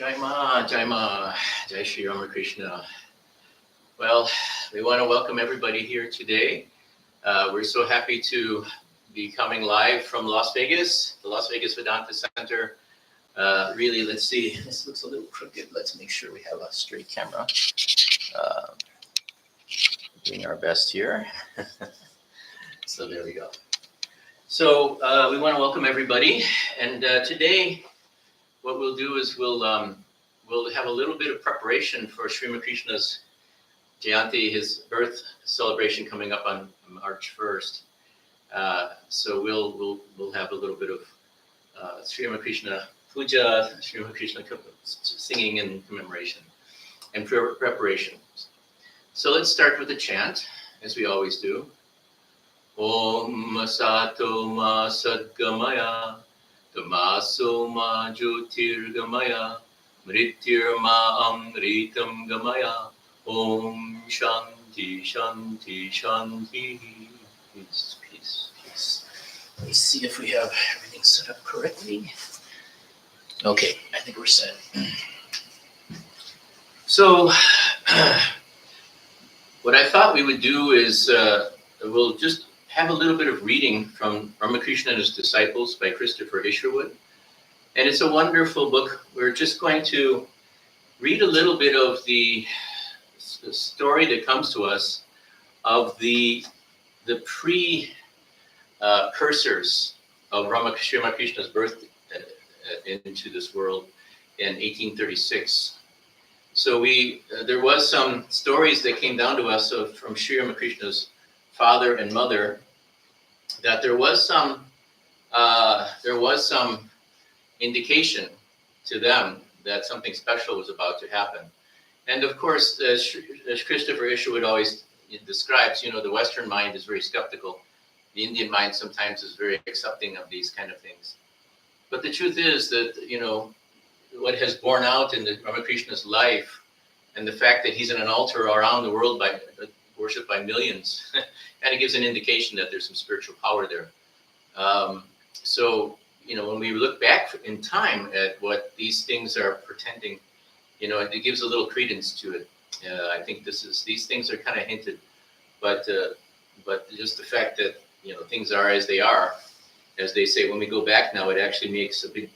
Jai Ma, Jai Ma, Jai Shri Ramakrishna. Well, we want to welcome everybody here today. We're so happy to be coming live from Las Vegas, the Las Vegas Vedanta Center. Really, let's see, this looks a little crooked. Let's make sure we have a straight camera. Doing our best here. So there we go. So we want to welcome everybody. And today, what we'll do is we'll have a little bit of preparation for Sri Ramakrishna's Jayanti, his birth celebration coming up on March 1st. So we'll have a little bit of Sri Ramakrishna puja, Sri Ramakrishna singing in commemoration and preparation. So let's start with the chant, as we always do. Om Sato Ma Sadgamaya Tamaso Ma Jyotirgamaya Mrityur Ma Amritam Gamaya Om Shanti Shanti Shanti. Peace, peace, peace. Let me see if we have everything set up correctly. Okay, I think we're set. So, what I thought we would do is we'll just have a little bit of reading from Ramakrishna and His Disciples by Christopher Isherwood. And it's a wonderful book. We're just going to read a little bit of the story that comes to us of the precursors of Ramakrishna's birth into this world in 1836. So there was some stories that came down to us from Sri Ramakrishna's father and mother, that there was some indication to them that something special was about to happen. And of course, as Christopher Isherwood always describes, the Western mind is very skeptical. The Indian mind sometimes is very accepting of these kind of things. But the truth is that, what has borne out in the Ramakrishna's life, and the fact that he's in an altar around the world worshipped by millions, kind of gives an indication that there's some spiritual power there. So, when we look back in time at what these things are pretending, it gives a little credence to it. I think these things are kind of hinted, but just the fact that things are as they are, as they say, when we go back now, it actually makes a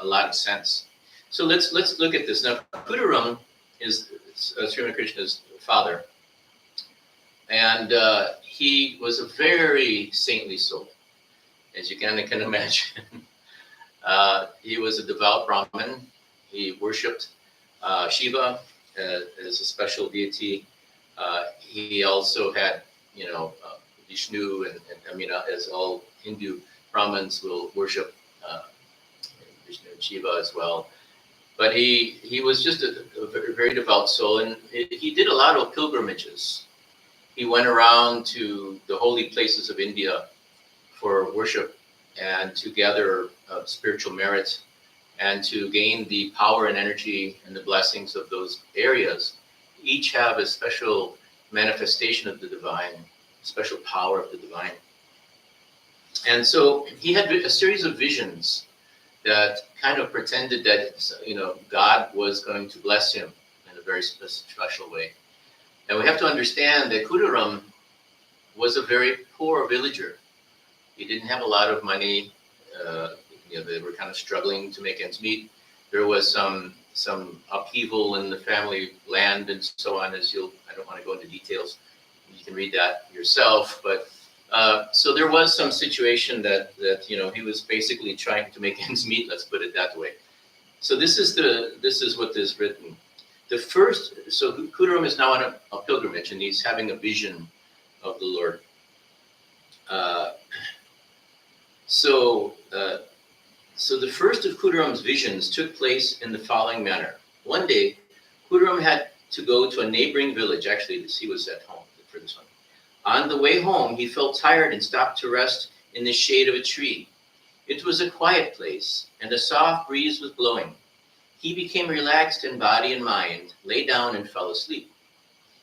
lot of sense. So let's look at this now. Kudaram is Sri Ramakrishna's father, and he was a very saintly soul, as you can imagine. He was a devout Brahmin. He worshipped Shiva as a special deity. He also had, Vishnu, and as all Hindu Brahmins will worship Vishnu and Shiva as well. But he was just a very devout soul, and he did a lot of pilgrimages. He went around to the holy places of India for worship and to gather spiritual merit and to gain the power and energy and the blessings of those areas. Each have a special manifestation of the divine, special power of the divine. And so he had a series of visions that kind of pretended that, God was going to bless him in a very special way. And we have to understand that Kudaram was a very poor villager. He didn't have a lot of money. They were kind of struggling to make ends meet. There was some upheaval in the family land and so on, I don't want to go into details. You can read that yourself. But so there was some situation that he was basically trying to make ends meet. Let's put it that way. So this is what is written. So Kudaram is now on a pilgrimage, and he's having a vision of the Lord. So the first of Kudaram's visions took place in the following manner. One day, Kudaram had to go to a neighboring village. Actually, he was at home for this one. On the way home, he felt tired and stopped to rest in the shade of a tree. It was a quiet place, and a soft breeze was blowing. He became relaxed in body and mind, lay down and fell asleep.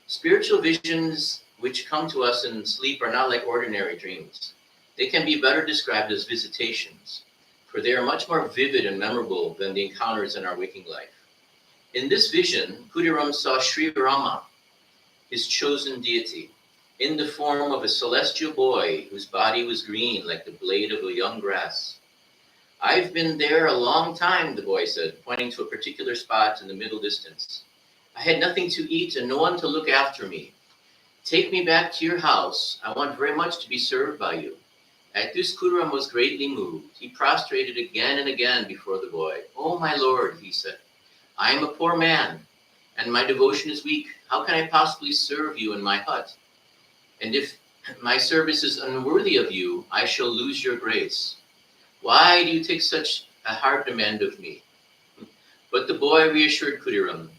Spiritual visions which come to us in sleep are not like ordinary dreams. They can be better described as visitations, for they are much more vivid and memorable than the encounters in our waking life. In this vision, Khudiram saw Sri Rama, his chosen deity, in the form of a celestial boy whose body was green like the blade of a young grass. I've been there a long time, the boy said, pointing to a particular spot in the middle distance. I had nothing to eat and no one to look after me. Take me back to your house. I want very much to be served by you. At this, Khudiram was greatly moved. He prostrated again and again before the boy. Oh, my lord, he said, I am a poor man, and my devotion is weak. How can I possibly serve you in my hut? And if my service is unworthy of you, I shall lose your grace. Why do you take such a hard demand of me? But the boy reassured Khudiram,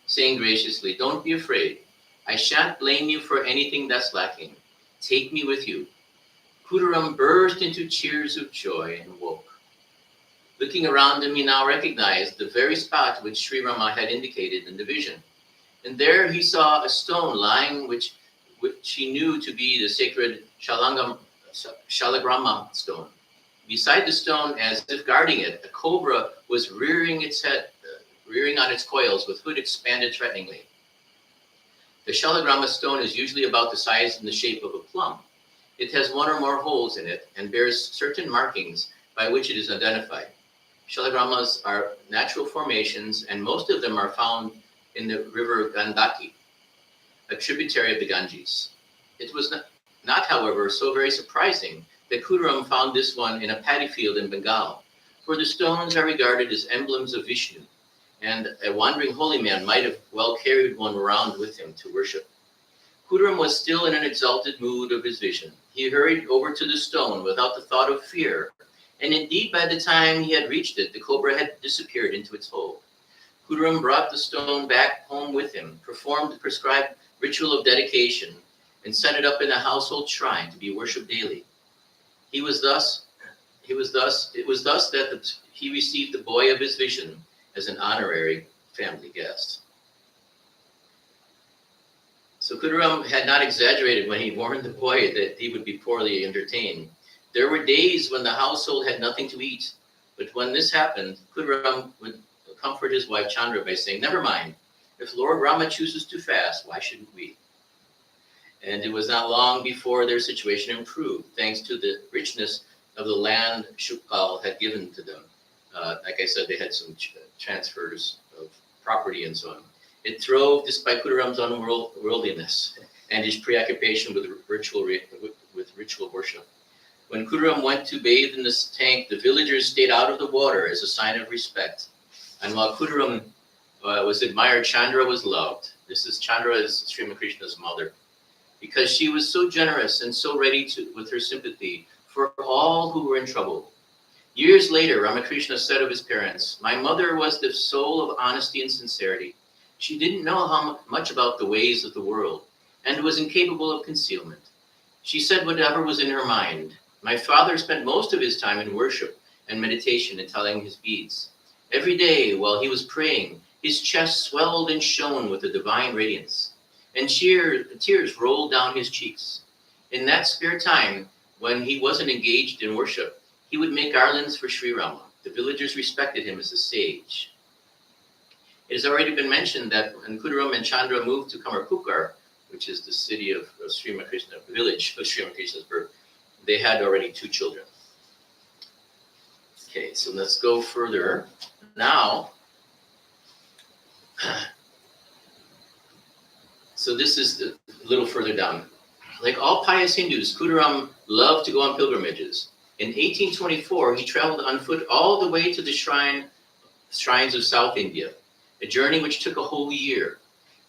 saying graciously, don't be afraid. I shan't blame you for anything that's lacking. Take me with you. Khudiram burst into tears of joy and woke. Looking around him, he now recognized the very spot which Sri Rama had indicated in the vision. And there he saw a stone lying which he knew to be the sacred Shalagrama stone. Beside the stone, as if guarding it, a cobra was rearing its head, rearing on its coils with hood expanded threateningly. The Shalagrama stone is usually about the size and the shape of a plum. It has one or more holes in it and bears certain markings by which it is identified. Shalagramas are natural formations, and most of them are found in the river Gandaki, a tributary of the Ganges. It was not, however, so very surprising that Khudiram found this one in a paddy field in Bengal, for the stones are regarded as emblems of Vishnu, and a wandering holy man might have well carried one around with him to worship. Khudiram was still in an exalted mood of his vision. He hurried over to the stone without the thought of fear, and indeed by the time he had reached it, the cobra had disappeared into its hole. Khudiram brought the stone back home with him, performed the prescribed ritual of dedication, and set it up in a household shrine to be worshipped daily. It was thus that he received the boy of his vision as an honorary family guest. So Khudiram had not exaggerated when he warned the boy that he would be poorly entertained. There were days when the household had nothing to eat, but when this happened, Khudiram would comfort his wife Chandra by saying, never mind, if Lord Rama chooses to fast, why shouldn't we? And it was not long before their situation improved, thanks to the richness of the land Shukpal had given to them. Like I said, they had some transfers of property and so on. It throve despite Khudiram's unworldliness and his preoccupation with ritual worship. When Khudiram went to bathe in this tank, the villagers stayed out of the water as a sign of respect. And while Khudiram was admired, Chandra was loved. Chandra is Sri Ramakrishna's mother, because she was so generous and so ready with her sympathy for all who were in trouble. Years later, Ramakrishna said of his parents, my mother was the soul of honesty and sincerity. She didn't know how much about the ways of the world and was incapable of concealment. She said whatever was in her mind. My father spent most of his time in worship and meditation and telling his beads. Every day while he was praying, his chest swelled and shone with a divine radiance, and tears rolled down his cheeks. In that spare time, when he wasn't engaged in worship, he would make garlands for Sri Rama. The villagers respected him as a sage. It has already been mentioned that when Khudiram and Chandra moved to Kamarpukar, which is the city of Sri Ramakrishna, village of Sri Ramakrishna's birth, they had already 2 children. Okay, so let's go further. Now, so this is a little further down. Like all pious Hindus, Khudiram loved to go on pilgrimages. In 1824, he traveled on foot all the way to the shrines of South India, a journey which took a whole year.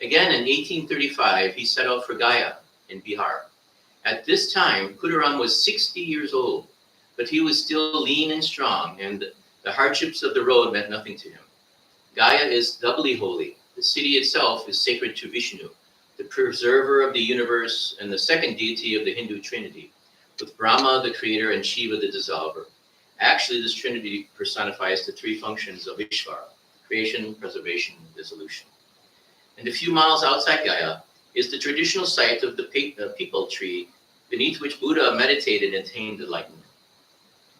Again, in 1835, he set out for Gaya in Bihar. At this time, Khudiram was 60 years old, but he was still lean and strong, and the hardships of the road meant nothing to him. Gaya is doubly holy. The city itself is sacred to Vishnu, the preserver of the universe and the second deity of the Hindu Trinity, with Brahma, the creator, and Shiva, the dissolver. Actually, this Trinity personifies the 3 functions of Ishvara: creation, preservation, and dissolution. And a few miles outside Gaya is the traditional site of the peepal tree beneath which Buddha meditated and attained enlightenment.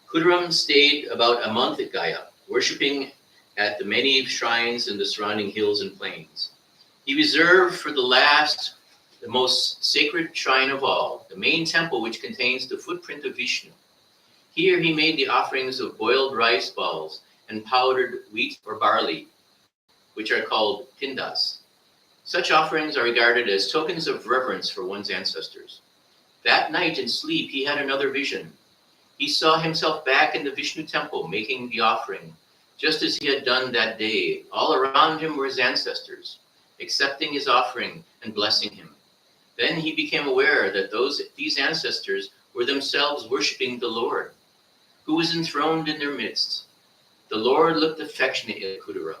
Khudiram stayed about a month at Gaya, worshipping at the many shrines in the surrounding hills and plains. He reserved for the last, the most sacred shrine of all, the main temple which contains the footprint of Vishnu. Here he made the offerings of boiled rice balls and powdered wheat or barley, which are called pindas. Such offerings are regarded as tokens of reverence for one's ancestors. That night in sleep, he had another vision. He saw himself back in the Vishnu temple making the offering, just as he had done that day. All around him were his ancestors, accepting his offering and blessing him. Then he became aware that these ancestors were themselves worshiping the Lord, who was enthroned in their midst. The Lord looked affectionately at Kudaram,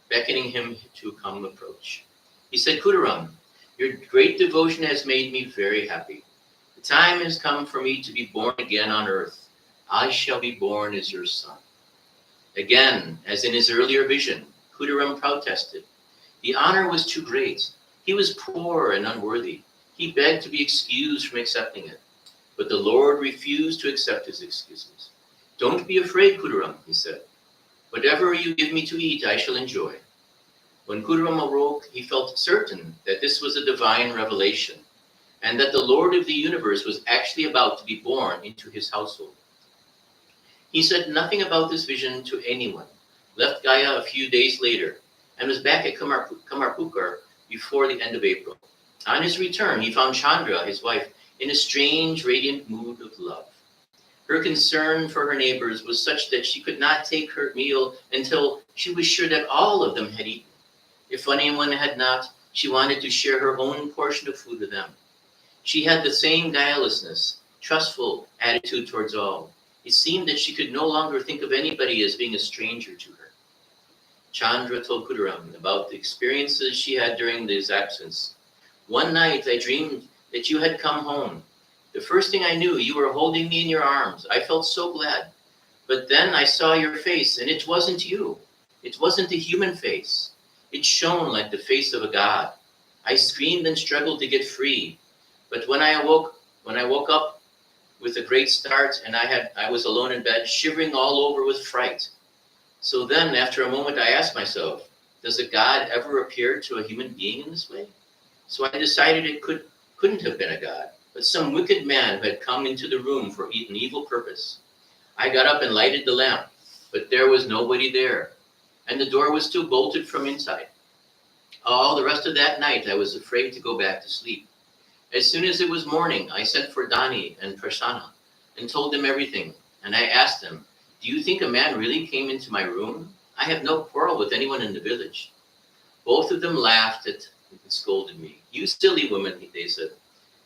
beckoning him to come approach. He said, "Kudaram, your great devotion has made me very happy. The time has come for me to be born again on earth. I shall be born as your son." Again, as in his earlier vision, Kudaram protested. The honor was too great. He was poor and unworthy. He begged to be excused from accepting it. But the Lord refused to accept his excuses. "Don't be afraid, Kudaram," he said. "Whatever you give me to eat, I shall enjoy." When Kudaram awoke, he felt certain that this was a divine revelation, and that the Lord of the universe was actually about to be born into his household. He said nothing about this vision to anyone, left Gaya a few days later, and was back at Kamarpukar before the end of April. On his return, he found Chandra, his wife, in a strange, radiant mood of love. Her concern for her neighbors was such that she could not take her meal until she was sure that all of them had eaten. If anyone had not, she wanted to share her own portion of food with them. She had the same guilelessness, trustful attitude towards all. It seemed that she could no longer think of anybody as being a stranger to her. Chandra told Kudaram about the experiences she had during his absence. "One night I dreamed that you had come home. The first thing I knew, you were holding me in your arms. I felt so glad. But then I saw your face, and it wasn't you. It wasn't a human face. It shone like the face of a god. I screamed and struggled to get free. But when I woke up with a great start, and I was alone in bed, shivering all over with fright. So then, after a moment, I asked myself, does a god ever appear to a human being in this way? So I decided it couldn't have been a god, but some wicked man who had come into the room for an evil purpose. I got up and lighted the lamp, but there was nobody there, and the door was still bolted from inside. All the rest of that night, I was afraid to go back to sleep. As soon as it was morning, I sent for Dani and Prasanna and told them everything, and I asked them, do you think a man really came into my room? I have no quarrel with anyone in the village. Both of them laughed and scolded me. You silly woman, they said.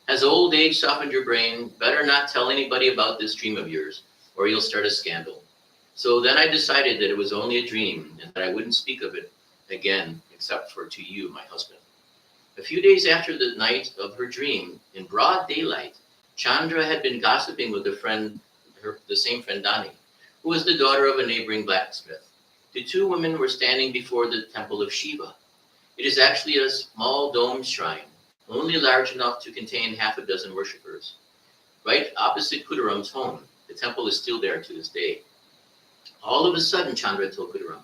Has old age softened your brain? Better not tell anybody about this dream of yours, or you'll start a scandal. So then I decided that it was only a dream and that I wouldn't speak of it again, except for to you, my husband. A few days after the night of her dream, in broad daylight, Chandra had been gossiping with a friend, the same friend Dani, who was the daughter of a neighboring blacksmith. The two women were standing before the temple of Shiva. It is actually a small domed shrine, only large enough to contain half a dozen worshippers. Right opposite Kudaram's home, the temple is still there to this day. All of a sudden, Chandra told Kudaram,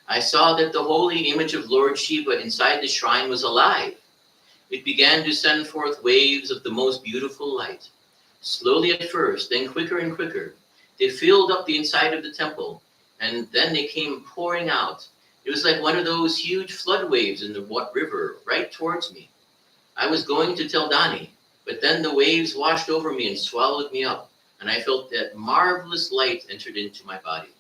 I saw that the holy image of Lord Shiva inside the shrine was alive. It began to send forth waves of the most beautiful light. Slowly at first, then quicker and quicker. They filled up the inside of the temple, and then they came pouring out. It was like one of those huge flood waves in the river right towards me. I was going to tell Dani, but then the waves washed over me and swallowed me up, and I felt that marvelous light entered into my body.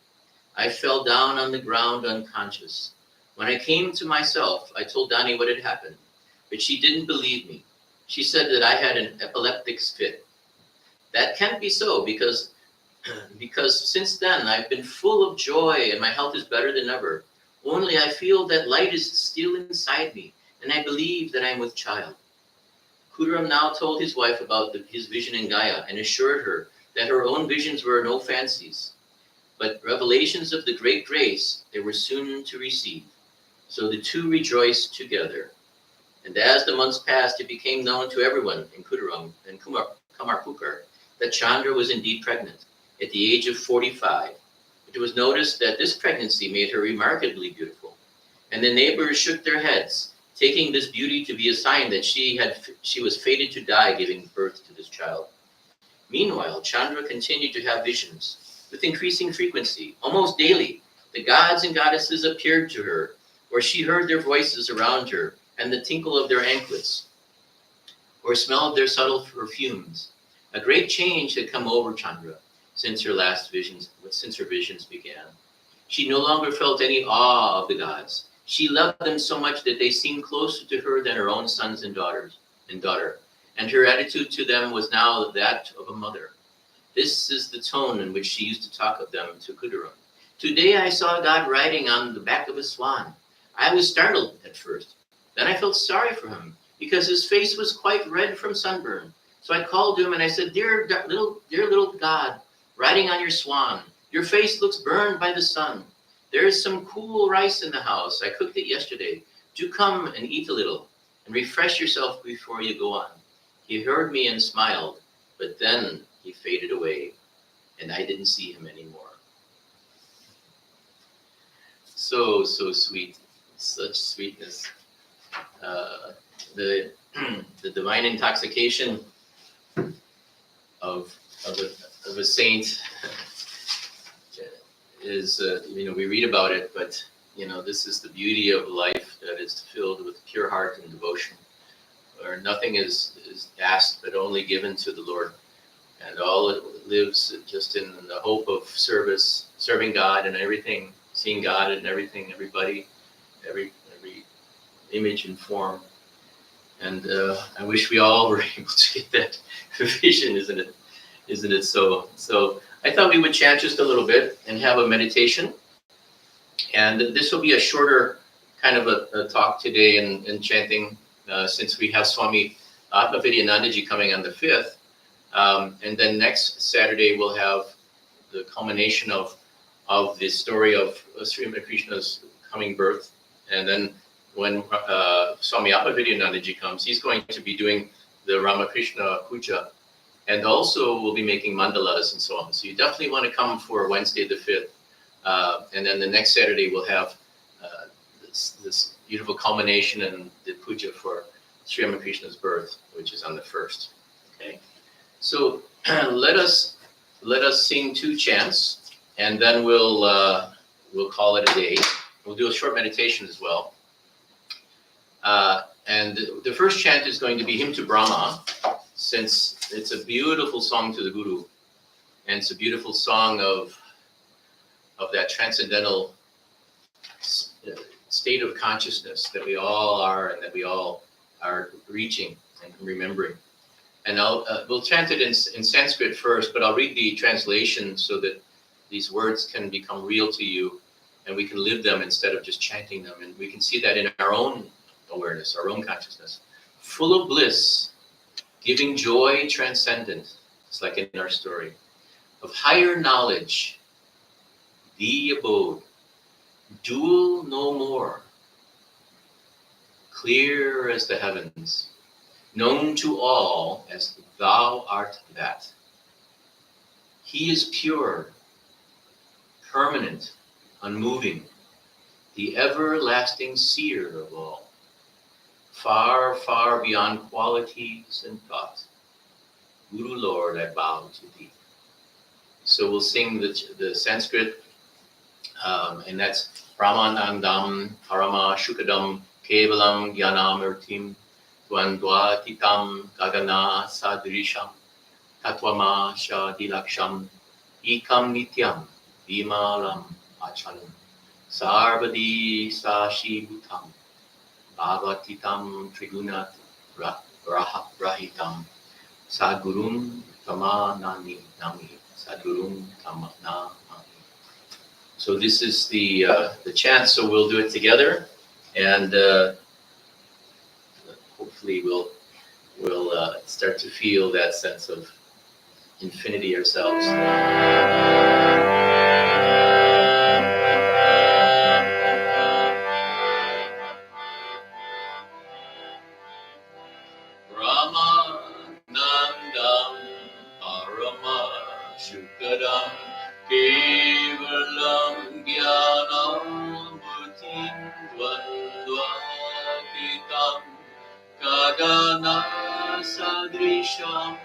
I fell down on the ground unconscious. When I came to myself, I told Dani what had happened, but she didn't believe me. She said that I had an epileptic fit. That can't be so because since then I've been full of joy and my health is better than ever. Only I feel that light is still inside me, and I believe that I'm with child. Kudaram now told his wife about his vision in Gaya and assured her that her own visions were no fancies, but revelations of the great grace they were soon to receive. So the two rejoiced together. And as the months passed, it became known to everyone in Kudaram and Kamarpukar that Chandra was indeed pregnant at the age of 45. It was noticed that this pregnancy made her remarkably beautiful, and the neighbors shook their heads, taking this beauty to be a sign that she was fated to die giving birth to this child. Meanwhile, Chandra continued to have visions with increasing frequency. Almost daily, the gods and goddesses appeared to her, or she heard their voices around her and the tinkle of their anklets, or smelled their subtle perfumes. A great change had come over Chandra since her visions began. She no longer felt any awe of the gods. She loved them so much that they seemed closer to her than her own sons and daughter, and her attitude to them was now that of a mother. This is the tone in which she used to talk of them to Kudurun. Today I saw God riding on the back of a swan. I was startled at first. Then I felt sorry for him because his face was quite red from sunburn. So I called to him and I said, dear little God, riding on your swan, your face looks burned by the sun. There is some cool rice in the house. I cooked it yesterday. Do come and eat a little and refresh yourself before you go on. He heard me and smiled, but then he faded away and I didn't see him anymore. So sweet, such sweetness. The divine intoxication of a saint is, we read about it, but, this is the beauty of life that is filled with pure heart and devotion, where nothing is asked but only given to the Lord. And all it lives just in the hope of service, serving God and everything, seeing God in everything, everybody, every image and form. And I wish we all were able to get that vision, isn't it so? So I thought we would chant just a little bit and have a meditation. And this will be a shorter kind of a talk today in chanting, since we have Swami Atmavidyanandaji coming on the 5th. And then next Saturday we'll have the culmination of the story of Sri Ramakrishna's coming birth. And then when Swami Atmavidyanandaji comes, he's going to be doing the Ramakrishna Puja. And also we'll be making mandalas and so on. So you definitely want to come for Wednesday the 5th. And then the next Saturday we'll have this beautiful culmination and the puja for Sri Ramakrishna's birth, which is on the 1st. Okay. So let us sing 2 chants, and then we'll call it a day. We'll do a short meditation as well. And the first chant is going to be Hymn to Brahma, since it's a beautiful song to the Guru, and it's a beautiful song of that transcendental state of consciousness that we all are and that we all are reaching and remembering. And we'll chant it in Sanskrit first, but I'll read the translation so that these words can become real to you and we can live them instead of just chanting them. And we can see that in our own awareness, our own consciousness. Full of bliss, giving joy transcendent, it's like in our story, of higher knowledge, the abode, dual no more, clear as the heavens, known to all as thou art that. He is pure, permanent, unmoving, the everlasting seer of all, far, far beyond qualities and thought. Guru Lord, I bow to thee. So we'll sing the Sanskrit, and that's Brahmanandam Parama Shukadam Kevalam Jnanamirtim Dvandvatitam Gagana Sadrisham Tatwama Shadilaksham Ekam Nityam Vimalam Achanam Sarvadi Sashi Bhutam Bhavatitam Trigunat Rahitam Sadgurum Tamanani Nami Sadgurum Tamanani. So this is the chant, so we'll do it together, and hopefully we'll start to feel that sense of infinity ourselves. Brahmanandam Parama Shukadam Kevalam Vimalam Gyanamutim Dvandvatitam Kadana Sadrisham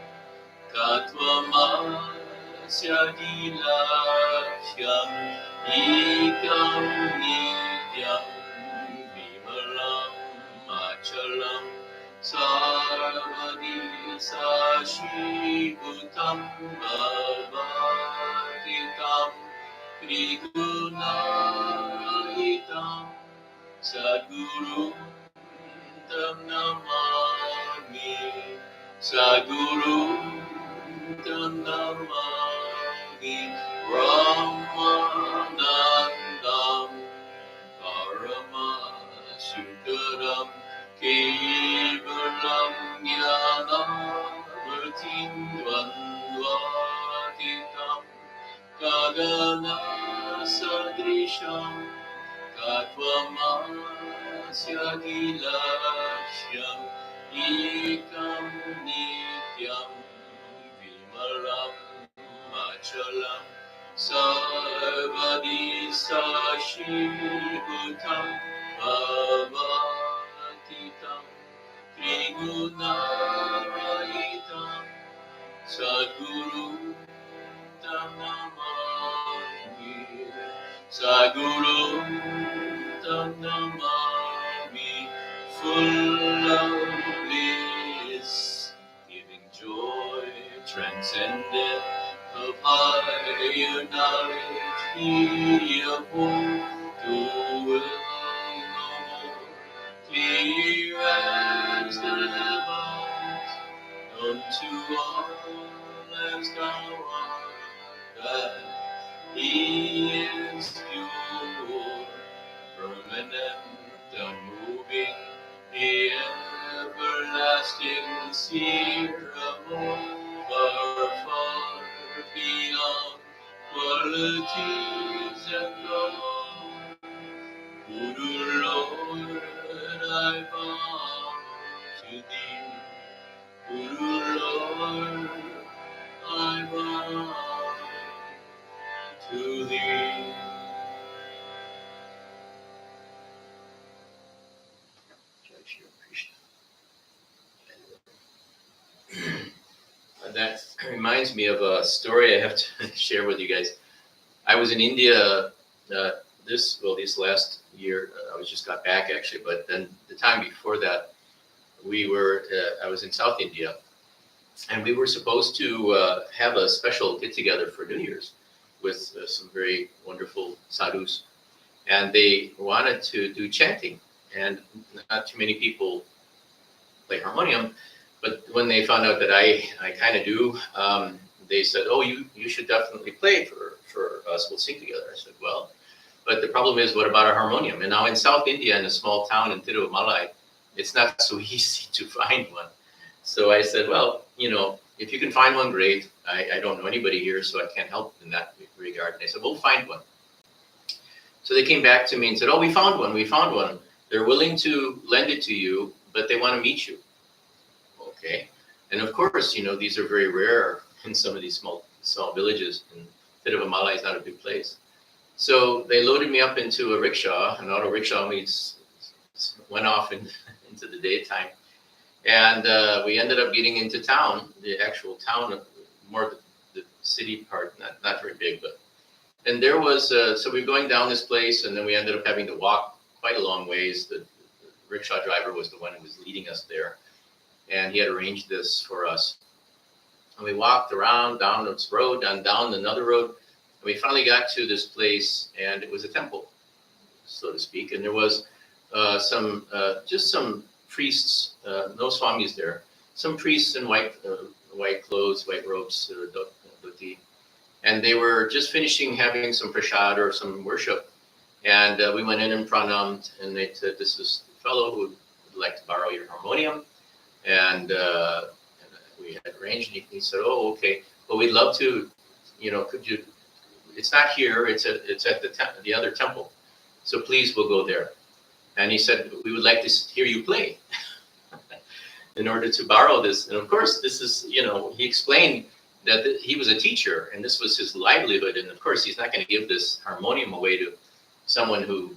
Katvamasya Dilakhyam Ekam Nityam Vimalam Achalam Sarvadi Sashi Bhutam Bhavatitam Trigunayitam Sadguru Tam Namami Sadguru Tam Namami Ramanandam Paramasukaram Kevalam Jnanam Murtim Dvandvatitam Kadana Sadrisham Katvamasya Dilakhyam Ekam Nityam Vimalam Achalam Sarvadi Sashi Bhutam Bhavatitam Trigunayitam Sadguru Tam Namami Sadguru Tam Namami full of bliss, giving joy transcendent of higher knowledge, he awoke to will no more, clear as the heavens, unto all as thou art, that he is pure, permanent, unmoving, the everlasting seer above, far, far beyond qualities and law. Guru Lord, I bow to thee. Guru Lord, I bow to thee. Jai Shri Krishna. That reminds me of a story I have to share with you guys. I was in India this last year. I just got back actually, but then the time before that, I was in South India, and we were supposed to have a special get together for New Year's with some very wonderful sadhus, and they wanted to do chanting, and not too many people play harmonium. But when they found out that I kind of do, they said, "Oh, you should definitely play for us. We'll sing together." I said, "Well, but the problem is, what about a harmonium?" And now in South India, in a small town in Tirumalai, it's not so easy to find one. So I said, "Well, if you can find one, great. I don't know anybody here, so I can't help in that regard." And they said, "We'll find one." So they came back to me and said, "Oh, we found one. We found one. They're willing to lend it to you, but they want to meet you." Okay, and of course, these are very rare in some of these small villages, and Tirumalai is not a big place. So they loaded me up into a rickshaw, an auto rickshaw. We went off into the daytime, and we ended up getting into town, the actual town, more the city part, not very big, but. And there was, so we were going down this place, and then we ended up having to walk quite a long ways. The rickshaw driver was the one who was leading us there, and he had arranged this for us. And we walked around down this road and down another road, and we finally got to this place, and it was a temple, so to speak. And there was just some priests, no swamis there, some priests in white clothes, white robes, dhoti, and they were just finishing having some prasad or some worship. And we went in and pranamed, and they said, "This is the fellow who would like to borrow your harmonium." And we had arranged, and he said, "Oh, okay. Well, we'd love to, could you, it's not here, it's at the other temple. So please, we'll go there." And he said, "We would like to hear you play in order to borrow this." And of course, this is, he explained that he was a teacher and this was his livelihood. And of course, he's not going to give this harmonium away to someone who,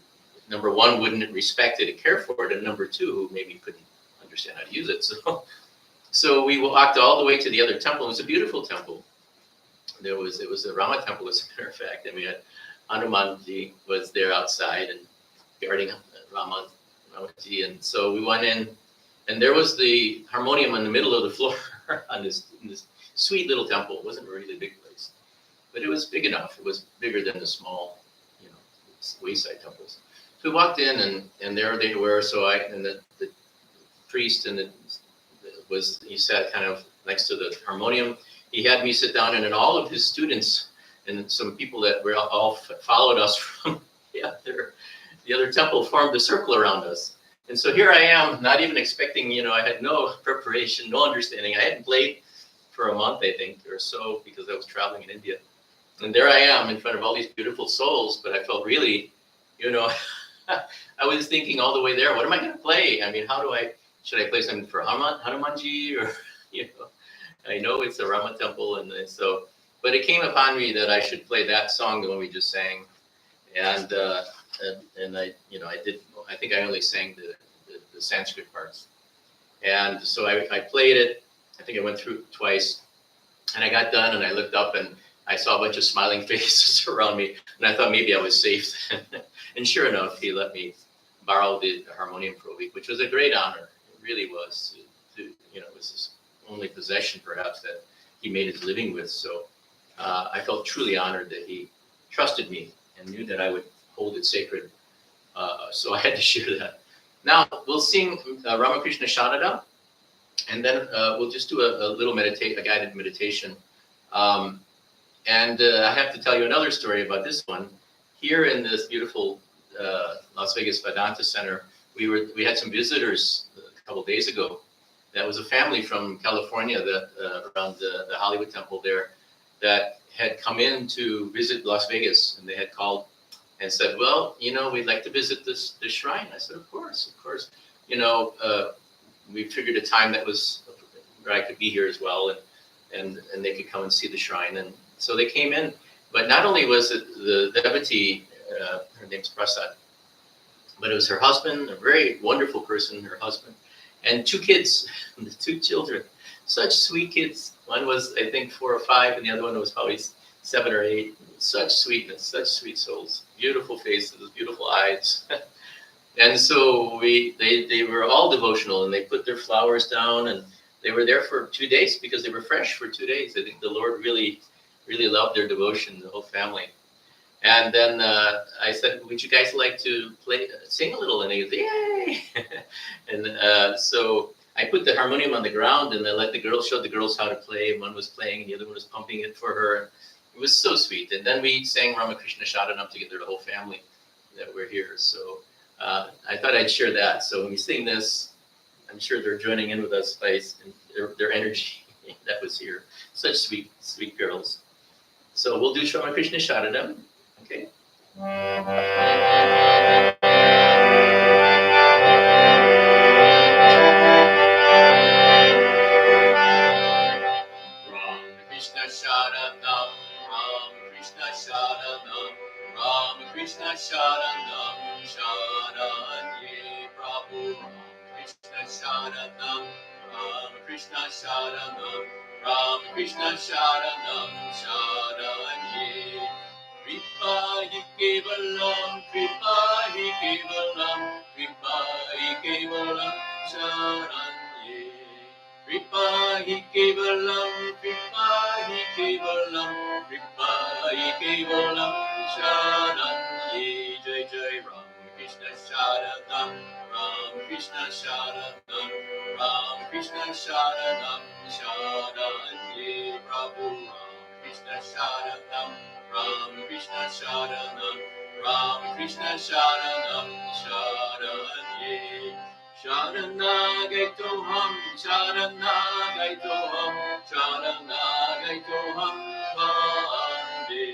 number one, wouldn't respect it and care for it, and number two, who maybe couldn't understand how to use it. So we walked all the way to the other temple. It was a beautiful temple. It was a Rama temple, as a matter of fact, and we had Hanumanji was there outside and guarding Ramaji. And so we went in, and there was the harmonium in the middle of the floor in this sweet little temple. It wasn't a really big place, but it was big enough. It was bigger than the small, wayside temples. So we walked in, and there they were. So the priest he sat kind of next to the harmonium. He had me sit down, and then all of his students and some people that were all followed us from the other temple formed a circle around us. And so here I am, not even expecting, I had no preparation, no understanding. I hadn't played for a month, I think, or so, because I was traveling in India. And there I am in front of all these beautiful souls, but I felt really, I was thinking all the way there, what am I going to play? I mean, should I play something for Hanumanji or, I know it's a Rama temple. And so, but it came upon me that I should play that song, the one we just sang. And I did, I think I only sang the Sanskrit parts. And so I played it. I think I went through it twice, and I got done and I looked up and I saw a bunch of smiling faces around me, and I thought maybe I was safe. And sure enough, he let me borrow the harmonium for a week, which was a great honor. It really was. It was his only possession, perhaps, that he made his living with. So I felt truly honored that he trusted me and knew that I would hold it sacred. So I had to share that. Now we'll sing Ramakrishna Sharada, and then we'll just do a little a guided meditation. And I have to tell you another story about this one. Here in this beautiful Las Vegas Vedanta Center, we had some visitors a couple days ago. That was a family from California that around the Hollywood Temple there that had come in to visit Las Vegas, and they had called and said, well, we'd like to visit this shrine. I said, of course. We figured a time that was where I could be here as well, and they could come and see the shrine. And so they came in, but not only was it the devotee, her name's Prasad, but it was her husband, a very wonderful person, her husband, and two kids, the two children, such sweet kids. One was, I think, 4 or 5, and the other one was probably 7 or 8. Such sweetness, such sweet souls, beautiful faces, beautiful eyes. And so they were all devotional, and they put their flowers down, and they were there for 2 days because they were fresh for 2 days. I think the Lord really, really loved their devotion, the whole family. And then I said, would you guys like to sing a little? And they goes, yay! And so I put the harmonium on the ground, and I showed the girls how to play. One was playing, and the other one was pumping it for her. It was so sweet. And then we sang Ramakrishna Sharanam together, the whole family that we're here. So I thought I'd share that. So when we sing this, I'm sure they're joining in with us by their energy that was here. Such sweet, sweet girls. So we'll do Ramakrishna Sharanam. Okay. Krishna Sharanam, Ram Krishna Sharanam, Ram Krishna Sharanam, Sharanye Prabhu, Ram Krishna Sharanam, Ram Krishna Sharanam, Ram Krishna Sharanam, Sharanye. Kripa hi kevalam, Kripa hi kevalam, Kripa hi kevalam, Sharanye. Kripa hi kevalam, Kripa hi kevalam, Kripa hi kevalam, Sharanye. Jai Jai Ram Krishna Sharanam, Ram Krishna Sharanam, Ram Krishna Sharanam, Sharanye Prabhu, Ram Krishna Sharanam, Ram Krishna Sharanam, Ram Krishna Sharanam, Sharanye. Sharanagaitoham, Sharanagaitoham, Sharanagaitoham, Vande.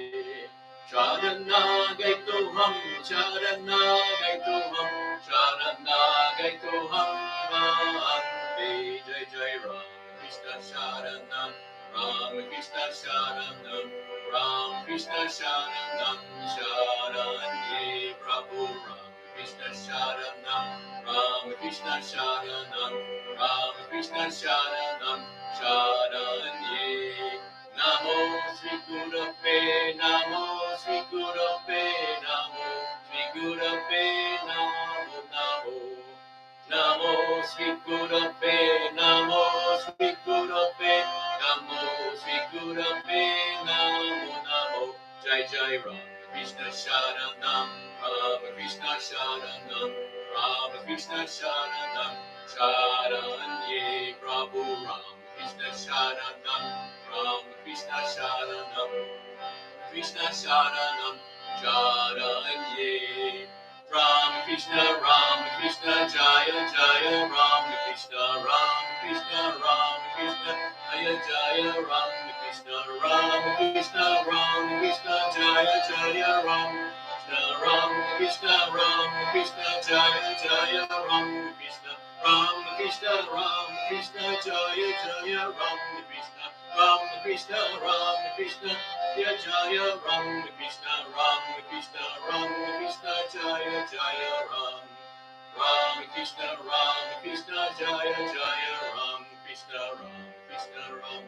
Sharanagaitoham, Sharanagaitoham, Sharanagaitoham, Vande. Jai Jai Ram Krishna Sharanam, Ramakrishna Sharanam, Ramakrishna Sharanam, Sharanye Prabhu Ramakrishna Sharanam, Ramakrishna Sharanam, Ramakrishna Sharanam, Sharanye. Namo Sri Gurave, Namo Sri Gurave, Namo Sri Gurave, Namo Namo. Namo Sri Gurave, Namo Sri Gurave, Namo Sri Gurave, Namo Namo. Jai Jai Ramakrishna Sharanam, Ramakrishna Sharanam, Ramakrishna Sharanam, Sharanye Prabhu Ramakrishna Sharanam, Ramakrishna Sharanam, Krishna Sharanam, Sharanye. Ram Krishna, Jaya Jaya, Ram Krishna, Jaya Jaya, Ram Krishna, Jaya Jaya, Ram Krishna, Jaya Jaya, Ram Krishna, Jaya Jaya, Ram Krishna, Ram Krishna, Jaya Jaya, Ram Krishna, Jaya Jaya, Ram Krishna, Jaya Jaya, Ram Krishna, Ram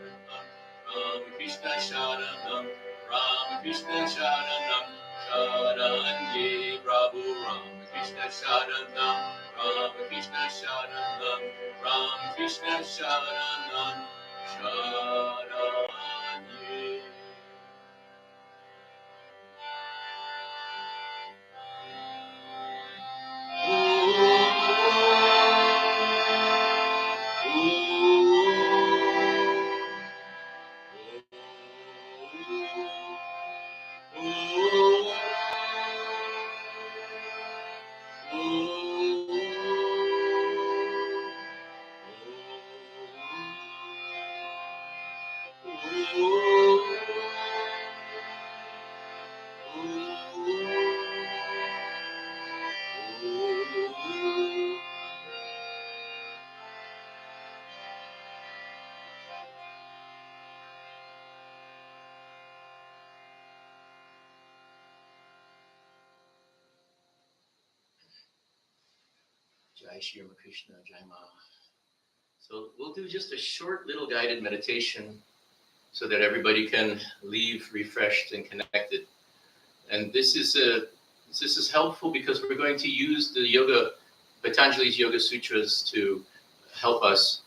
Krishna Sharanam, Ram Krishna Sharanam, Sharanye Prabhu Ram Krishna Sharanam, Ram Krishna Sharanam, Ram Krishna Sharanam, Sharanye. Jai Shri Ramakrishna, Jai Ma. So we'll do just a short little guided meditation so that everybody can leave refreshed and connected. And this is helpful because we're going to use the yoga, Patanjali's Yoga Sutras to help us.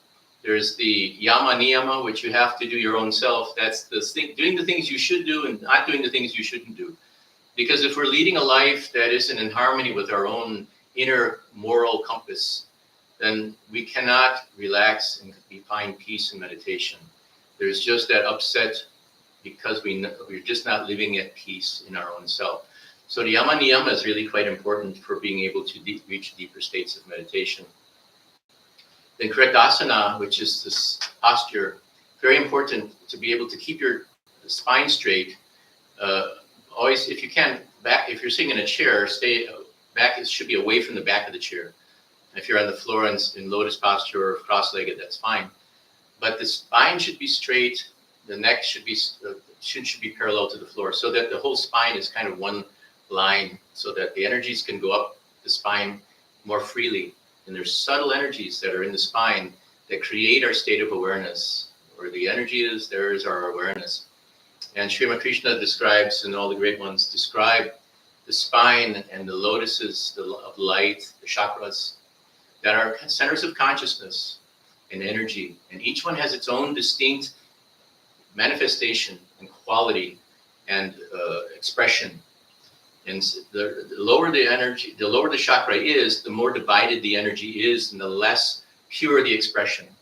There's the yama niyama, which you have to do your own self. That's the thing, doing the things you should do and not doing the things you shouldn't do. Because if we're leading a life that isn't in harmony with our own inner moral compass, then we cannot relax and find peace in meditation. There's just that upset because we're just not living at peace in our own self. So the yama niyama is really quite important for being able to reach deeper states of meditation. Then correct asana, which is this posture, very important to be able to keep your spine straight. Always, if you can, back. If you're sitting in a chair, stay back. It should be away from the back of the chair. If you're on the floor in lotus posture or cross-legged, that's fine. But the spine should be straight. The neck should be parallel to the floor, so that the whole spine is kind of one line, so that the energies can go up the spine more freely. And there's subtle energies that are in the spine that create our state of awareness. Where the energy is, there is our awareness. And Sri Ramakrishna describes, and all the great ones describe, the spine and the lotuses of light, the chakras, that are centers of consciousness and energy. And each one has its own distinct manifestation and quality and expression. And the lower the energy, the lower the chakra is, the more divided the energy is, and the less pure the expression.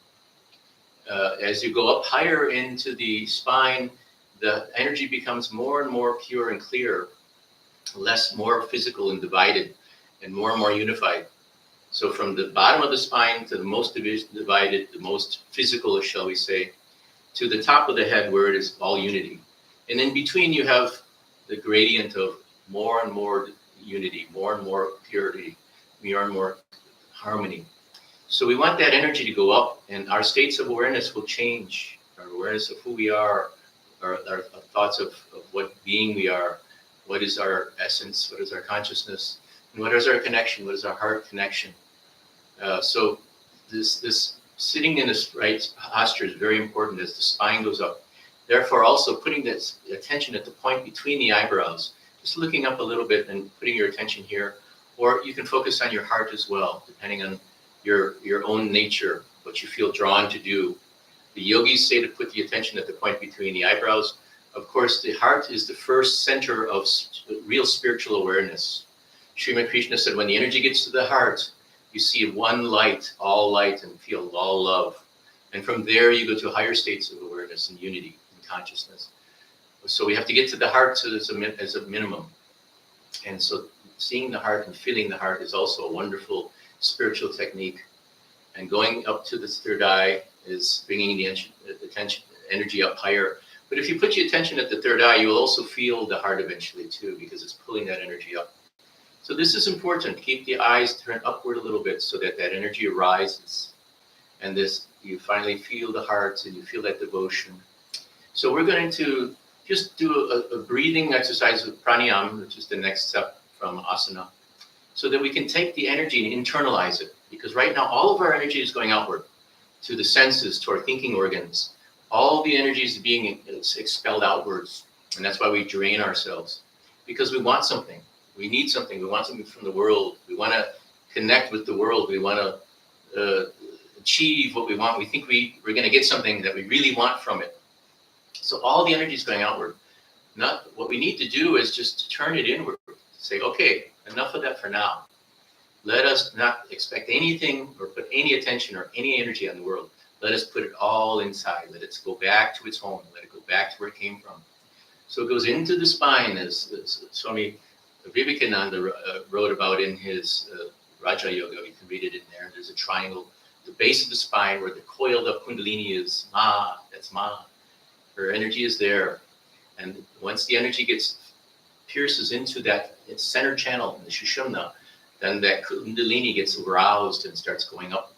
As you go up higher into the spine, the energy becomes more and more pure and clear, more physical and divided, and more unified. So from the bottom of the spine to the most divided, the most physical, shall we say, to the top of the head where it is all unity. And in between you have the gradient of more and more unity, more and more purity, more and more harmony. So we want that energy to go up, and our states of awareness will change our awareness of who we are, our thoughts of what being we are, what is our essence, what is our consciousness, and what is our connection, what is our heart connection. So this sitting in this right posture is very important as the spine goes up. Therefore, also putting this attention at the point between the eyebrows, just looking up a little bit and putting your attention here, or you can focus on your heart as well, depending on your own nature, what you feel drawn to do. The yogis say to put the attention at the point between the eyebrows. Of course, the heart is the first center of real spiritual awareness. Sri Ramakrishna said, when the energy gets to the heart, you see one light, and feel all love. And from there, you go to higher states of awareness and unity and consciousness. So we have to get to the heart as a minimum. And so seeing the heart and feeling the heart is also a wonderful spiritual technique. And going up to the third eye is bringing the attention, energy up higher. But if you put your attention at the third eye, you will also feel the heart eventually too, because it's pulling that energy up. So this is important. Keep the eyes turned upward a little bit so that that energy arises. And this, you finally feel the heart and you feel that devotion. So we're going to just do a breathing exercise with pranayama, which is the next step from asana, so that we can take the energy and internalize it. Because right now, all of our energy is going outward to the senses, to our thinking organs. All the energy is being expelled outwards. And that's why we drain ourselves. Because we want something. We need something. We want something from the world. We want to connect with the world. We want to achieve what we want. We think we're going to get something that we really want from it. So all the energy is going outward. What we need to do is just turn it inward. Say, okay, enough of that for now. Let us not expect anything or put any attention or any energy on the world. Let us put it all inside. Let it go back to its home. Let it go back to where it came from. So it goes into the spine, as Swami Vivekananda wrote about in his Raja Yoga. You can read it in there. There's a triangle, the base of the spine where the coiled up kundalini is. Ma, that's Ma. Her energy is there. And once the energy pierces into that center channel in the Sushumna, then that kundalini gets aroused and starts going up.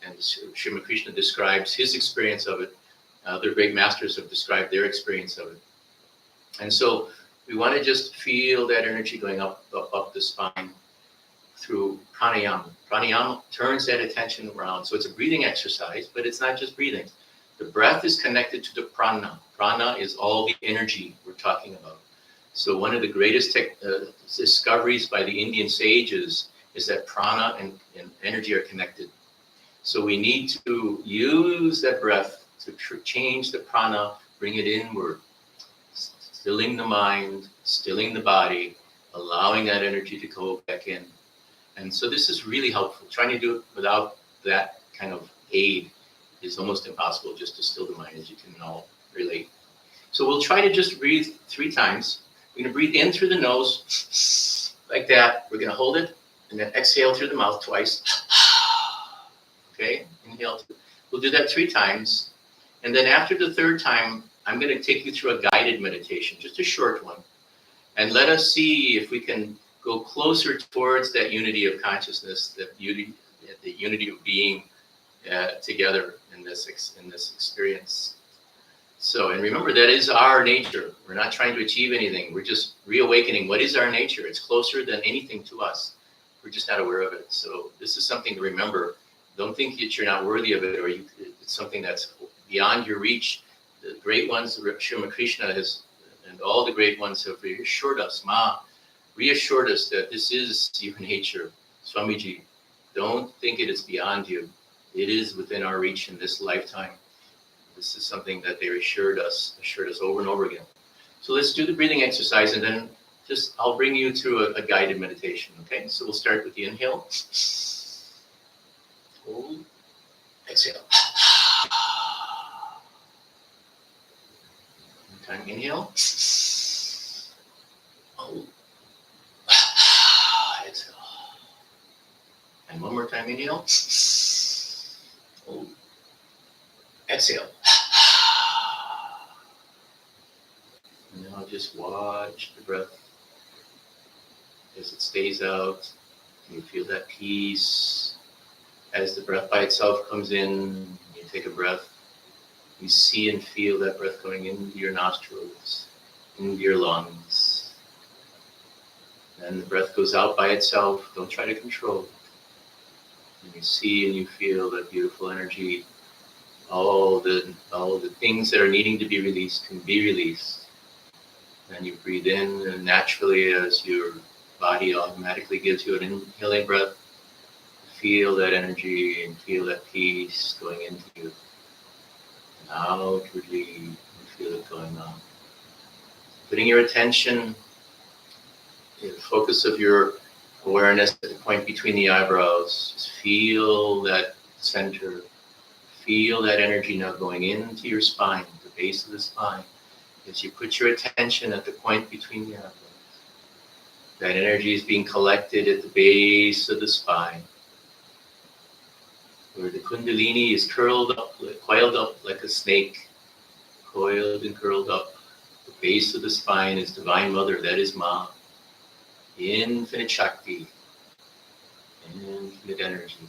And Sri Ramakrishna describes his experience of it. Other great masters have described their experience of it. And so we want to just feel that energy going up the spine through pranayama. Pranayama turns that attention around. So it's a breathing exercise, but it's not just breathing. The breath is connected to the prana. Prana is all the energy we're talking about. So one of the greatest discoveries by the Indian sages is that prana and energy are connected. So we need to use that breath to change the prana, bring it inward, stilling the mind, stilling the body, allowing that energy to go back in. And so this is really helpful. Trying to do it without that kind of aid is almost impossible, just to still the mind, as you can all relate. So we'll try to just breathe 3 times. We're going to breathe in through the nose, like that. We're going to hold it, and then exhale through the mouth twice. Okay, inhale. We'll do that 3 times. And then after the 3rd time, I'm going to take you through a guided meditation, just a short one. And let us see if we can go closer towards that unity of consciousness, the unity of being together in this experience. So, and remember, that is our nature. We're not trying to achieve anything. We're just reawakening what is our nature. It's closer than anything to us. We're just not aware of it. So this is something to remember. Don't think that you're not worthy of it, or it's something that's beyond your reach. The great ones, Sri Ramakrishna and all the great ones have reassured us, reassured us that this is your nature. Swamiji, don't think it is beyond you. It is within our reach in this lifetime. This is something that they assured us over and over again. So let's do the breathing exercise, and then I'll bring you through a guided meditation. Okay, so we'll start with the inhale. Hold, exhale. One time inhale. Hold. Exhale. And one more time inhale. Hold. Exhale. Now just watch the breath as it stays out. You feel that peace. As the breath by itself comes in, you take a breath. You see and feel that breath going into your nostrils, into your lungs. And the breath goes out by itself. Don't try to control it. And you see and you feel that beautiful energy. All the things that are needing to be released can be released. And you breathe in, and naturally, as your body automatically gives you an inhaling breath, feel that energy and feel that peace going into you. And outwardly, you feel it going on. Putting your attention, the focus of your awareness at the point between the eyebrows. Just feel that center. Feel that energy now going into your spine, the base of the spine. As you put your attention at the point between the eyebrows, that energy is being collected at the base of the spine, where the kundalini is curled up, coiled up like a snake, coiled and curled up. The base of the spine is Divine Mother, that is Ma, infinite Shakti, infinite energy.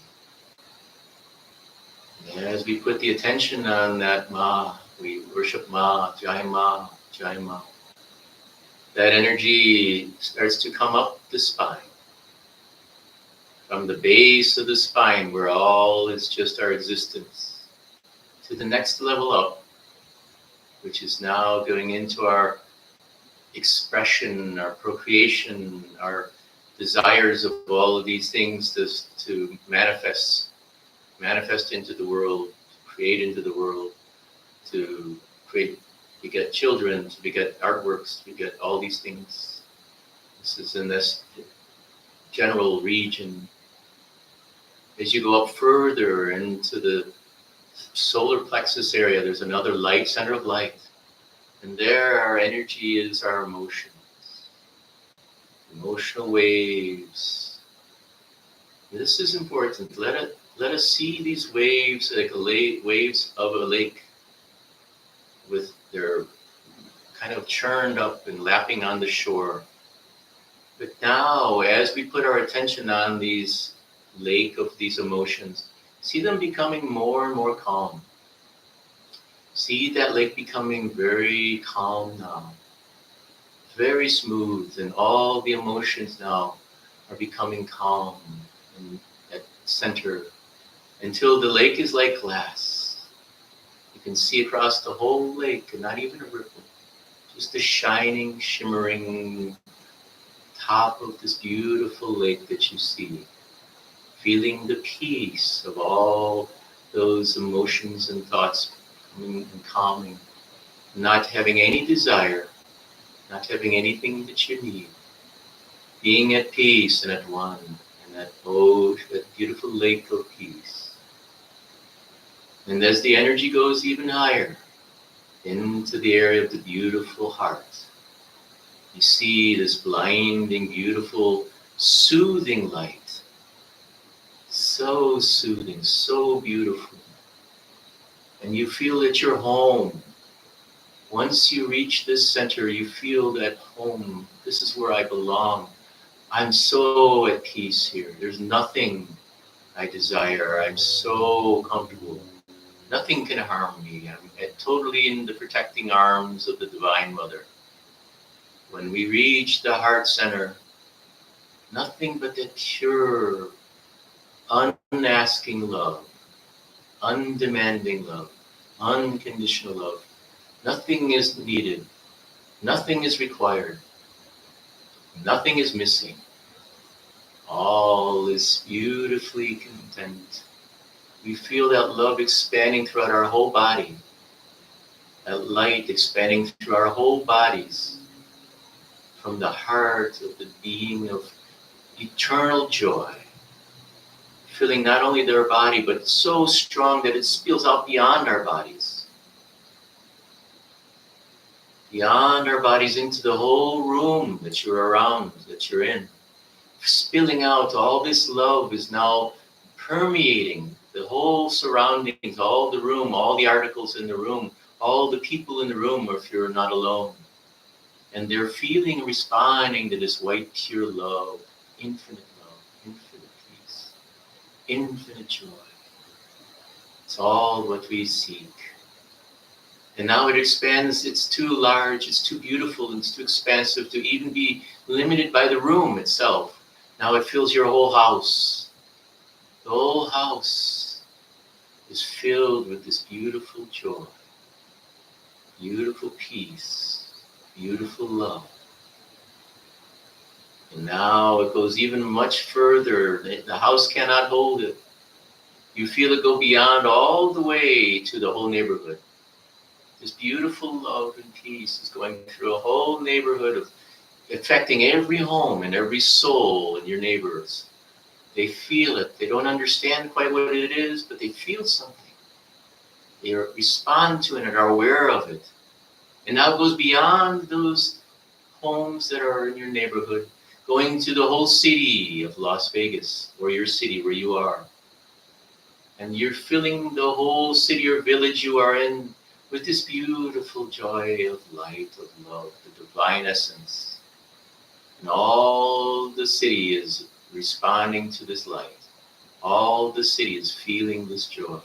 And as we put the attention on that Ma, we worship Ma, Jai Ma, Jai Ma. That energy starts to come up the spine. From the base of the spine, where all is just our existence, to the next level up, which is now going into our expression, our procreation, our desires of all of these things to manifest into the world, create into the world, to beget children, to beget artworks, to beget all these things. This is in this general region. As you go up further into the solar plexus area, there's another light, center of light. And there our energy is our emotions. Emotional waves. This is important. Let us see these waves like waves of a lake, with their kind of churned up and lapping on the shore. But now, as we put our attention on these lake of these emotions, see them becoming more and more calm. See that lake becoming very calm now, very smooth, and all the emotions now are becoming calm in that center, until the lake is like glass. You can see across the whole lake, and not even a ripple, just a shining, shimmering top of this beautiful lake that you see. Feeling the peace of all those emotions and thoughts coming and calming, not having any desire, not having anything that you need, being at peace and at one, and that beautiful lake of peace. And as the energy goes even higher into the area of the beautiful heart, you see this blinding, beautiful, soothing light. So soothing, so beautiful. And you feel that you're home. Once you reach this center, you feel that home. This is where I belong. I'm so at peace here. There's nothing I desire. I'm so comfortable. Nothing can harm me. I'm totally in the protecting arms of the Divine Mother. When we reach the heart center, nothing but that pure, unasking love, undemanding love, unconditional love. Nothing is needed. Nothing is required. Nothing is missing. All is beautifully content. We feel that love expanding throughout our whole body. That light expanding through our whole bodies. From the heart of the being of eternal joy. Filling not only their body, but so strong that it spills out beyond our bodies. Beyond our bodies into the whole room that you're around, that you're in. Spilling out, all this love is now permeating the whole surroundings, all the room, all the articles in the room, all the people in the room, or if you're not alone. And they're feeling and responding to this white, pure love, infinite peace, infinite joy. It's all what we seek. And now it expands. It's too large, it's too beautiful, and it's too expansive to even be limited by the room itself. Now it fills your whole house. The whole house is filled with this beautiful joy, beautiful peace, beautiful love. And now it goes even much further. The house cannot hold it. You feel it go beyond all the way to the whole neighborhood. This beautiful love and peace is going through a whole neighborhood, of affecting every home and every soul in your neighbors. They feel it. They don't understand quite what it is, but they feel something. They respond to it and are aware of it. And now it goes beyond those homes that are in your neighborhood, going to the whole city of Las Vegas, or your city where you are. And you're filling the whole city or village you are in with this beautiful joy of light, of love, the divine essence. And all the city is responding to this light. All the city is feeling this joy.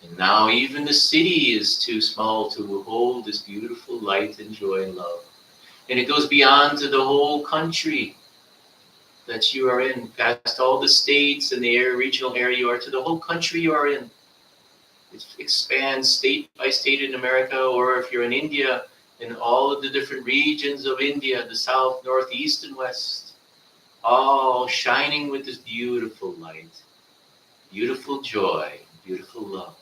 And now even the city is too small to hold this beautiful light and joy and love. And it goes beyond to the whole country that you are in, past all the states and the regional area you are, to the whole country you are in. It expands state by state in America, or if you're in India, in all of the different regions of India, the south, north, east, and west, all shining with this beautiful light, beautiful joy, beautiful love.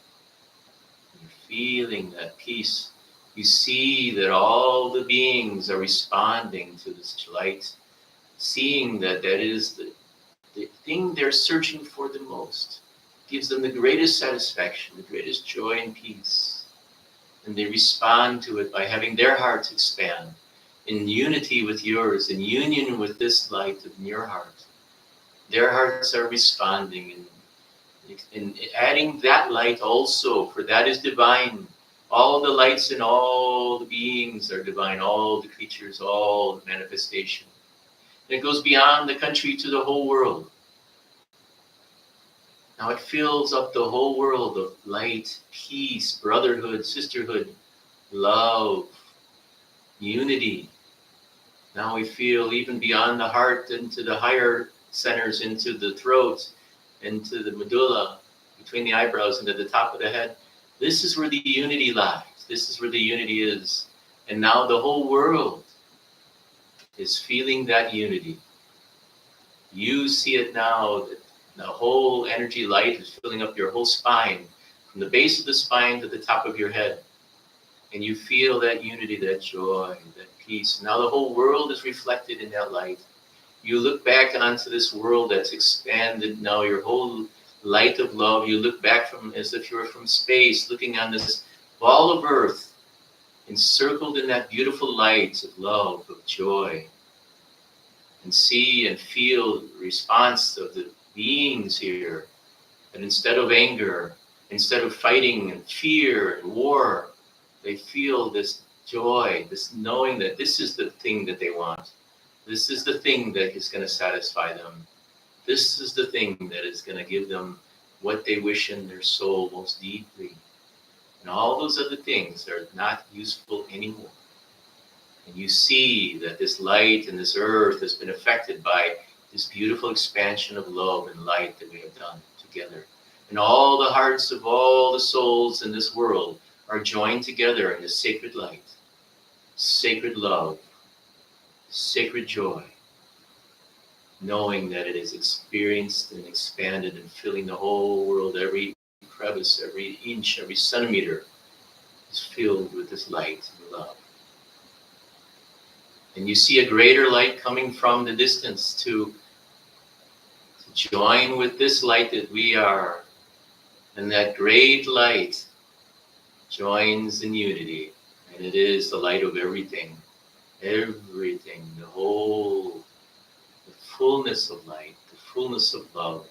You're feeling that peace. You see that all the beings are responding to this light, seeing that that is the thing they're searching for the most. Gives them the greatest satisfaction, the greatest joy and peace. And they respond to it by having their hearts expand in unity with yours, in union with this light in your heart. Their hearts are responding and adding that light also, for that is divine. All the lights and all the beings are divine, all the creatures, all the manifestation. And it goes beyond the country to the whole world. Now it fills up the whole world of light, peace, brotherhood, sisterhood, love, unity. Now we feel even beyond the heart into the higher centers, into the throat, into the medulla, between the eyebrows and at the top of the head. This is where the unity lies. This is where the unity is. And now the whole world is feeling that unity. You see it now. The whole energy light is filling up your whole spine, from the base of the spine to the top of your head. And you feel that unity, that joy, that peace. Now the whole world is reflected in that light. You look back onto this world that's expanded now, your whole light of love. You look back from as if you were from space, looking on this ball of earth, encircled in that beautiful light of love, of joy. And see and feel the response of the beings here. And instead of anger, instead of fighting and fear and war, they feel this joy, this knowing that this is the thing that they want. This is the thing that is going to satisfy them. This is the thing that is going to give them what they wish in their soul most deeply. And all those other things are not useful anymore. And you see that this light and this earth has been affected by this beautiful expansion of love and light that we have done together. And all the hearts of all the souls in this world are joined together in this sacred light, sacred love, sacred joy, knowing that it is experienced and expanded and filling the whole world. Every crevice, every inch, every centimeter is filled with this light and love. And you see a greater light coming from the distance to join with this light that we are. And that great light joins in unity. And it is the light of everything. Everything. The whole, the fullness of light, the fullness of love.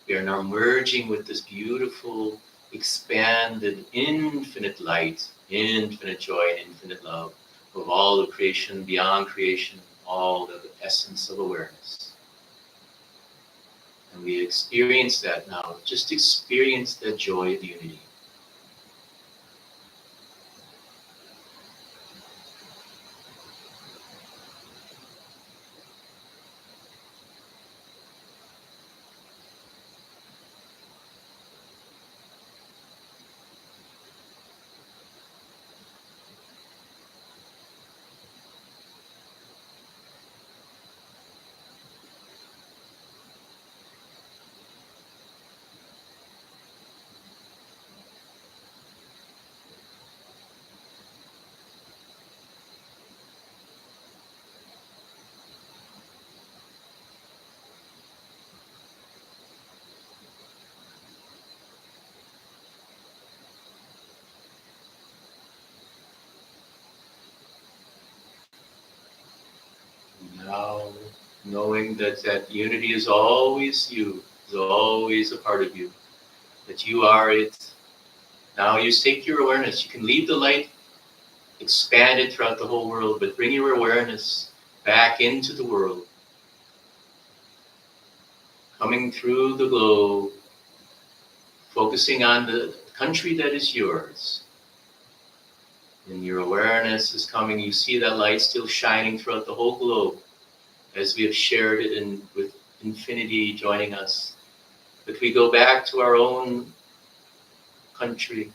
We are now merging with this beautiful, expanded, infinite light, infinite joy, and infinite love of all of creation, beyond creation, all the essence of awareness. And we experience that now. Just experience that joy of unity. Now, knowing that that unity is always you, is always a part of you, that you are it. Now you take your awareness. You can leave the light, expand it throughout the whole world, but bring your awareness back into the world, coming through the globe, focusing on the country that is yours. And your awareness is coming. You see that light still shining throughout the whole globe as we have shared it in, with infinity joining us. But we go back to our own country.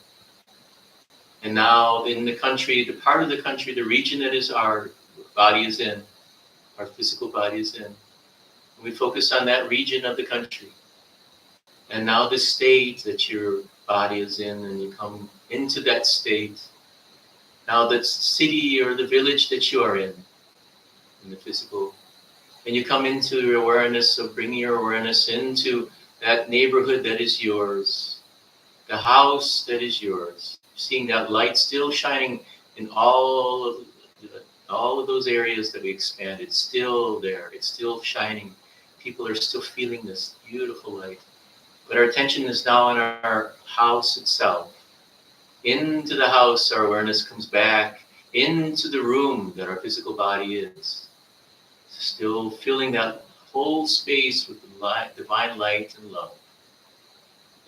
And now in the country, the part of the country, the region that is our body is in, our physical body is in. And we focus on that region of the country. And now the state that your body is in, and you come into that state. Now the city or the village that you are in the physical. And you come into your awareness of bringing your awareness into that neighborhood that is yours, the house that is yours, seeing that light still shining in all of those areas that we expanded. It's still there. It's still shining. People are still feeling this beautiful light. But our attention is now on our house itself. Into the house, our awareness comes back into the room that our physical body is. Still filling that whole space with the light, divine light and love.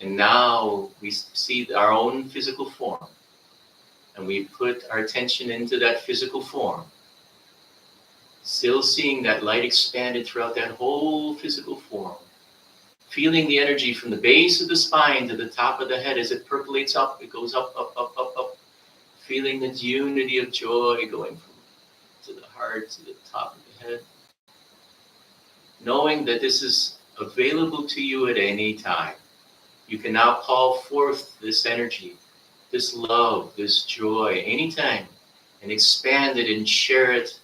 And now we see our own physical form. And we put our attention into that physical form. Still seeing that light expanded throughout that whole physical form. Feeling the energy from the base of the spine to the top of the head as it percolates up. It goes up, up, up, up, up. Feeling the unity of joy going from to the heart, to the top of the head. Knowing that this is available to you at any time. You can now call forth this energy, this love, this joy, anytime, and expand it and share it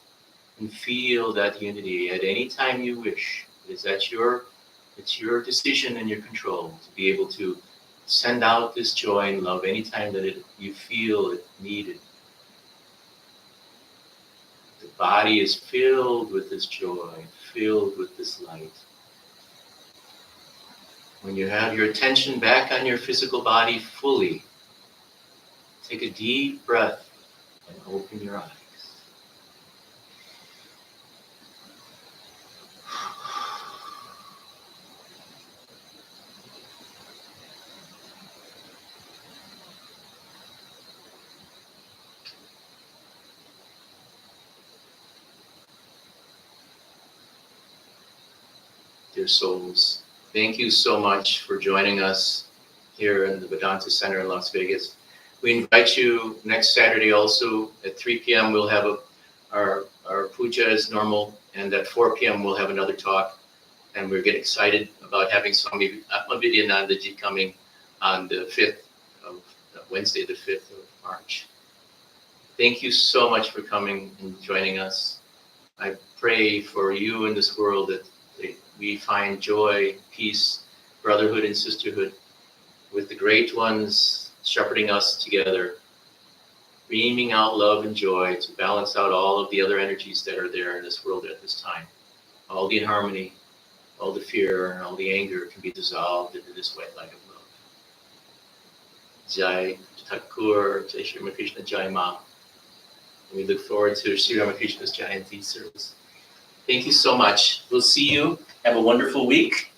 and feel that unity at any time you wish. It's your decision and your control to be able to send out this joy and love anytime that you feel it needed. The body is filled with this joy, filled with this light. When you have your attention back on your physical body fully, take a deep breath and open your eyes. Dear souls, thank you so much for joining us here in the Vedanta Center in Las Vegas. We invite you next Saturday also at 3 p.m. We'll have our puja as normal, and at 4 p.m. we'll have another talk. And we're getting excited about having Swami Atmavidyanandaji coming on the 5th of Wednesday, the 5th of March. Thank you so much for coming and joining us. I pray for you in this world that we find joy, peace, brotherhood, and sisterhood with the great ones shepherding us together, beaming out love and joy to balance out all of the other energies that are there in this world at this time. All the inharmony, all the fear, and all the anger can be dissolved into this white light of love. Jai Thakur, Jai Shri Ramakrishna, Jai Ma. We look forward to Shri Ramakrishna's Jayanti service. Thank you so much. We'll see you. Have a wonderful week.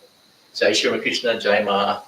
Jai Shri Ramakrishna, Jai Ma.